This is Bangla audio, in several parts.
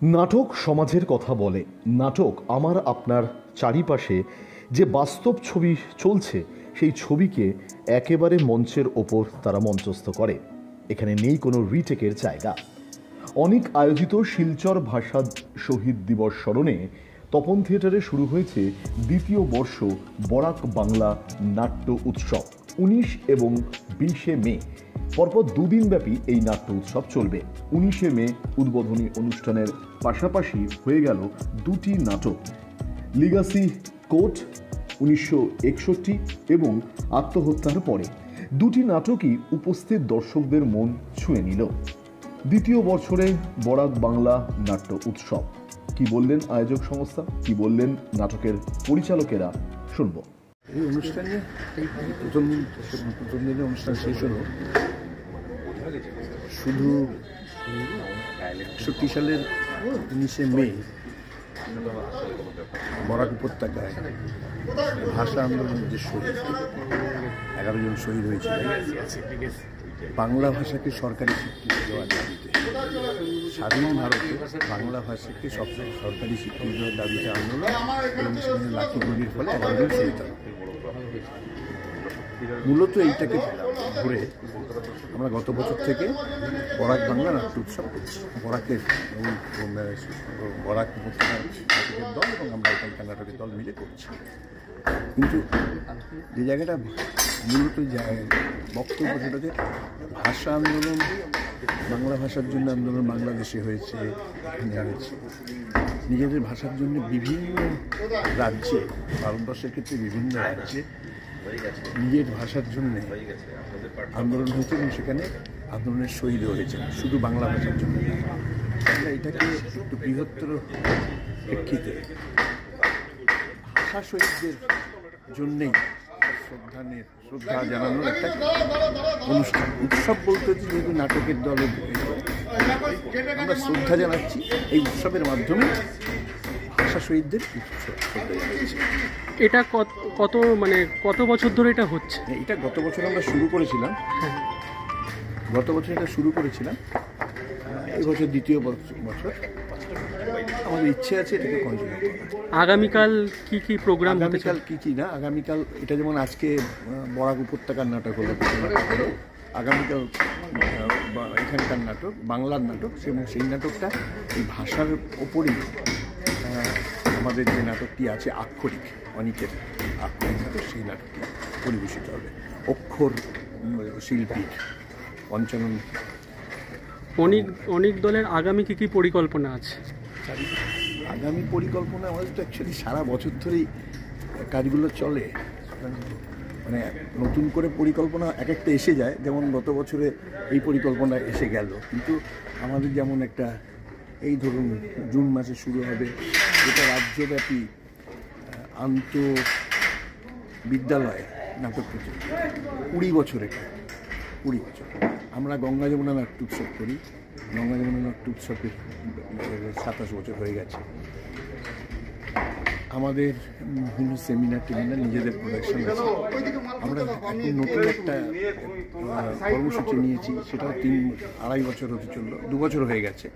নাটক সমাজের কথা বলে। নাটক আমার আপনার চারিপাশে যে বাস্তব ছবি চলছে সেই ছবিকে একেবারে মঞ্চের ওপর তারা মঞ্চস্থ করে। এখানে নেই কোনো রিটেকের জায়গা। অনেক আয়োজিত শিলচর ভাষা শহীদ দিবস স্মরণে তপন থিয়েটারে শুরু হয়েছে দ্বিতীয় বর্ষ বরাক বাংলা নাট্য উৎসব। 19 এবং 20 মে পরপর দুদিনব্যাপী এই নাট্য উৎসব চলবে। 19 মে উদ্বোধনী অনুষ্ঠানের পাশাপাশি হয়ে গেল দুটি নাটক, লিগাসি কোর্ট 1961 এবং আত্মহত্যার পরে। দুটি নাটকই উপস্থিত দর্শকদের মন ছুঁয়ে নিল। দ্বিতীয় বছরে বরাক বাংলা নাট্য উৎসব কি বললেন আয়োজক সংস্থা, কি বললেন নাটকের পরিচালকেরা, শুনব। এই অনুষ্ঠানে প্রথম দিনের অনুষ্ঠান শেষ হলো শুধু 61 সালের 19 মে বরাক উপত্যকায় ভাষা আন্দোলনের যে শহীদ 11 জন শহীদ হয়েছিল বাংলা ভাষাকে সরকারি স্বীকৃতি দেওয়ার দাবিতে, স্বাধীন ভারতে বাংলা ভাষাকে সরকারি স্বীকৃতি দেওয়ার দাবিতে আন্দোলন এবং সেখানে লাঠি গুলির ফলে 11 জন শহীদ হয়। মূলত এইটাকে ঘুরে আমরা গত বছর থেকে বরাক বাংলা নাট্য উৎসব করছি। বরাক উপত্যকার নাটকের দল এবং আমরা এখানকার নাটকের দল মিলে করছি। কিন্তু যে জায়গাটা মূলত বক্তব্য সেটাতে ভাষা আন্দোলন, বাংলা ভাষার জন্য আন্দোলন বাংলাদেশে হয়েছে, এখানে হয়েছে। নিজেদের ভাষার জন্য বিভিন্ন রাজ্যে, ভারতবর্ষের ক্ষেত্রে বিভিন্ন রাজ্যে নিজের ভাষার জন্য আন্দোলন হয়েছে এবং সেখানে আন্দোলনের শহীদ হয়েছে শুধু বাংলা ভাষার জন্য। আমরা এটাকে একটু বৃহত্তর প্রেক্ষিতে ভাষা শহীদদের জন্যেই শ্রদ্ধা জানানোর একটা অনুষ্ঠান। উৎসব বলতে হচ্ছে যেহেতু নাটকের দলে আমরা শ্রদ্ধা জানাচ্ছি এই উৎসবের মাধ্যমে ভাষা শহীদদের শ্রদ্ধা জানাচ্ছি। এটা কত বছর ধরে এটা হচ্ছে? এটা গত বছর আমরা শুরু করেছিলাম, এই বছর দ্বিতীয় বছর। আমাদের ইচ্ছে আছে এটাকে কন্টিনিউ করার। আগামীকাল কি প্রোগ্রাম? আগামীকাল কি না, আগামীকাল এটা যেমন আজকে বরাক উপত্যকার নাটক হলো, আগামীকাল এখানকার নাটক বাংলার নাটক, এবং সেই নাটকটা এই ভাষার ওপরেই আমাদের যে নাটকটি আছে আক্ষরিক, অনিকের আক্ষরিক নাটক, সেই নাটকটি পরিবেশিত হবে। অক্ষর শিল্পী পঞ্চানন। অনেক দলের আগামী কি পরিকল্পনা আছে? আগামী পরিকল্পনা আমাদের তো অ্যাকচুয়ালি সারা বছর ধরেই কাজগুলো চলে, মানে নতুন করে পরিকল্পনা এক একটা এসে যায়। যেমন গত বছরে এই পরিকল্পনা এসে গেল, কিন্তু আমাদের যেমন একটা এই ধরুন জুন মাসে শুরু হবে যেটা রাজ্যব্যাপী বিদ্যালয় নাটক প্রতিযোগিতা, 20 বছর আমরা গঙ্গা যমুনা নাট্য উৎসব করি। গঙ্গা যমুনা নাট্য উৎসবের 27 বছর হয়ে গেছে। আমাদের বিভিন্ন সেমিনার নিজেদের প্রোডাকশন আছে। আমরা এখন নতুন একটা কর্মসূচি নিয়েছি, সেটাও 2.5 বছর হতে চললো, 2 বছর হয়ে গেছে।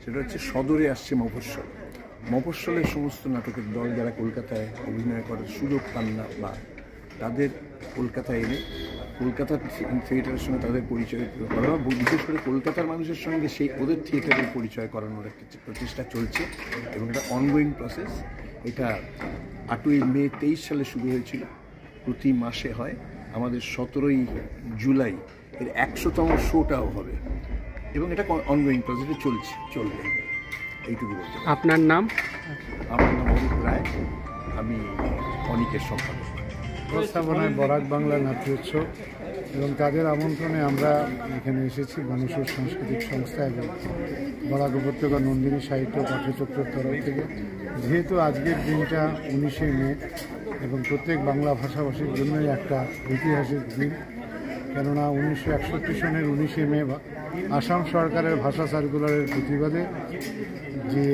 সেটা হচ্ছে সদরে আসছে মফস্বলের সমস্ত নাটকের দল যারা কলকাতায় অভিনয় করার সুযোগ পান না, বা তাদের কলকাতায় এনে কলকাতার থিয়েটারের সঙ্গে তাদের পরিচয় করানো, বিশেষ করে কলকাতার মানুষের সঙ্গে ওদের থিয়েটারের পরিচয় করানোর একটা প্রচেষ্টা চলছে এবং এটা অনগোয়িং প্রসেস। এটা 8ই মে 23 সালে শুরু হয়েছিল, প্রতি মাসে হয়। আমাদের 17ই জুলাই এর 100তম শোটাও হবে এবং এটা অনগোয়িং প্রসেসে চলবে। এইটুকু বলতে। আপনার নাম? আমার নাম অমিত রায়, আমি অনিকের সম্পাদক। ব্যবস্থাপনায় বরাক বাংলা নাট্য উৎসব এবং তাদের আমন্ত্রণে আমরা এখানে এসেছি মানুষের সাংস্কৃতিক সংস্থা এবং বরাক উপত্যকা নন্দিনী সাহিত্য পাঠ্যচক্রের তরফ থেকে। যেহেতু আজকের দিনটা 19 মে এবং প্রত্যেক বাংলা ভাষাভাষীর জন্যই একটা ঐতিহাসিক দিন, কেননা 1961 সনের 19 মে আসাম সরকারের ভাষা সার্কুলারের প্রতিবাদে যে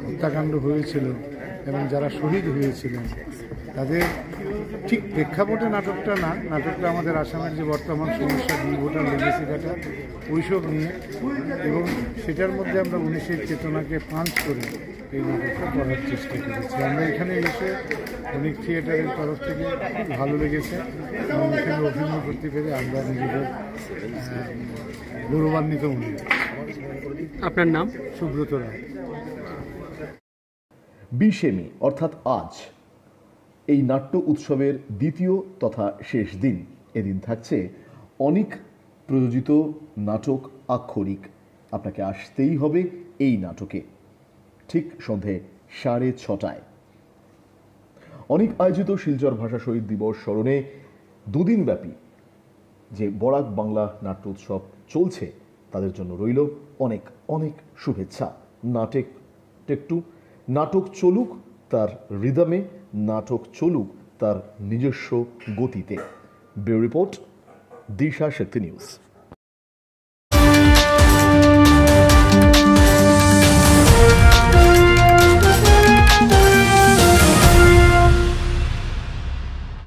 হত্যাকাণ্ড হয়েছিল এবং যারা শহীদ হয়েছিলেন তাদের ঠিক প্রেক্ষাপটে নাটকটা না, নাটকটা আমাদের আসামের যে বর্তমান সমস্যা বিল ভোটার লেগেসি ডাটা ওইসব নিয়ে, এবং সেটার মধ্যে আমরা 19-এর চেতনাকে পাঞ্চ করে এই নাটকটা করার চেষ্টা করেছি। আমরা এখানে এসে অনেক থিয়েটারের তরফ থেকে খুব ভালো লেগেছে এবং এখানে অভিনয় করতে পেরে আমরা নিজেদের গৌরবান্বিত মনে করি। আপনার নাম? সুব্রত রায়। 20শে মে অর্থাৎ আজ এই নাট্য উৎসবের দ্বিতীয় তথা শেষ দিন। এদিন থাকছে অনেক প্রযোজিত নাটক আক্ষরিক। আপনাকে আসতেই হবে এই নাটকে ঠিক সন্ধে 6:30টায়। অনেক আয়োজিত শিলচর ভাষা শহীদ দিবস স্মরণে দুদিনব্যাপী যে বরাক বাংলা নাট্য উৎসব চলছে তাদের জন্য রইল অনেক অনেক শুভেচ্ছা। নাটক চলুক তার রিদমে, নাটক চলুক তার নিজস্ব গতিতে। ব্যুরো রিপোর্ট, দিশা শক্তি নিউজ।